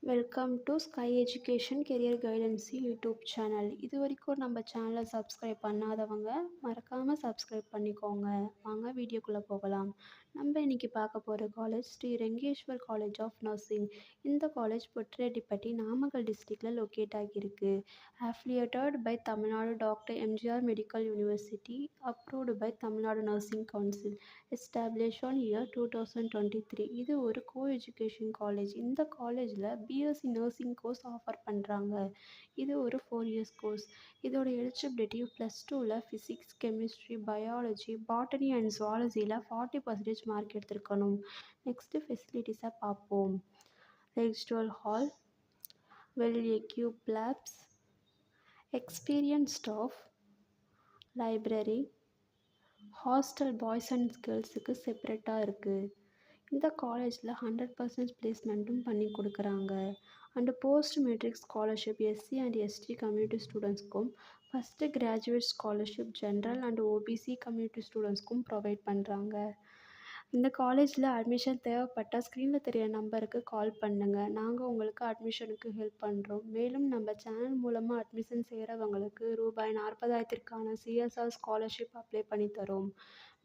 Welcome to sky education career guidance YouTube channel. இது வரைக்கும் நம்ம சேனலை சப்ஸ்கிரைப் பண்ணாதவங்க மறக்காமல் சப்ஸ்கிரைப் பண்ணிக்கோங்க. வாங்க வீடியோக்குள்ளே போகலாம். நம்ம இன்னைக்கு பார்க்க போகிற college Sri Rengeshwar college of nursing. இந்த காலேஜ் பொட்ரேட்டிப்பட்டி நாமக்கல் டிஸ்ட்ரிக்டில் லொக்கேட் ஆகியிருக்கு. Affiliated by Tamil Nadu doctor MGR medical university, approved by Tamil Nadu nursing council, establish on year 2023. இது ஒரு கோ எஜுகேஷன் காலேஜ். இந்த காலேஜில் பிஎஸ்சி நர்சிங் கோர்ஸ் ஆஃபர் பண்ணுறாங்க. இது ஒரு 4 இயர்ஸ் கோர்ஸ். இதோட எலிஜிபிலிட்டி +2ல் physics, chemistry, biology, botany and ஜுவாலஜியில் 40% மார்க் எடுத்திருக்கணும். நெக்ஸ்ட்டு ஃபெசிலிட்டிஸை பார்ப்போம். ரெஜிஸ்ட்ரல் hall, well equipped labs, experience staff, library, hostel boys and கேர்ள்ஸுக்கு செப்பரேட்டாக இருக்குது. இந்த காலேஜில் 100% பிளேஸ்மெண்ட்டும் பண்ணி கொடுக்குறாங்க. And post matric scholarship SC and ST community ஸ்டூடெண்ட்ஸ்க்கும், first graduate scholarship general and OBC community ஸ்டூடெண்ட்ஸ்க்கும் ப்ரொவைட் பண்ணுறாங்க. இந்த காலேஜில் அட்மிஷன் தேவைப்பட்டால் ஸ்க்ரீனில் தெரிய நம்பருக்கு கால் பண்ணுங்கள். நாங்கள் உங்களுக்கு அட்மிஷனுக்கு ஹெல்ப் பண்ணுறோம். மேலும் நம்ம சேனல் மூலமாக அட்மிஷன் செய்கிறவங்களுக்கு ரூபாய் 40,000க்கான சிஎஸ்ஆர் ஸ்காலர்ஷிப் அப்ளை பண்ணி தரோம்.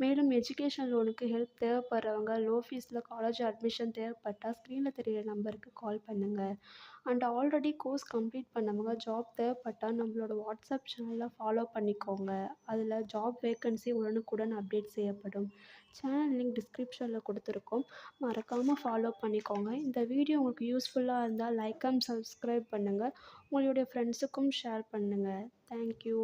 மேலும் எஜுகேஷன் லோனுக்கு ஹெல்ப் தேவைப்படுறவங்க, லோ ஃபீஸில் காலேஜ் அட்மிஷன் தேவைப்பட்டால் ஸ்க்ரீனில் தெரியிற நம்பருக்கு கால் பண்ணுங்கள். அண்ட் ஆல்ரெடி கோர்ஸ் கம்ப்ளீட் பண்ணவங்க ஜாப் தேவைப்பட்டால் நம்மளோட வாட்ஸ்அப் சேனலை ஃபாலோ பண்ணிக்கோங்க. அதில் ஜாப் வேக்கன்சி உடனுக்குடன் அப்டேட் செய்யப்படும். சேனல் லிங்க் டிஸ்கிரிப்ஷனில் கொடுத்துருக்கோம். மறக்காமல் ஃபாலோ பண்ணிக்கோங்க. இந்த வீடியோ உங்களுக்கு யூஸ்ஃபுல்லாக இருந்தால் லைக் அண்ட் சப்ஸ்கிரைப் பண்ணுங்கள். உங்களுடைய ஃப்ரெண்ட்ஸுக்கும் ஷேர் பண்ணுங்கள். தேங்க்யூ.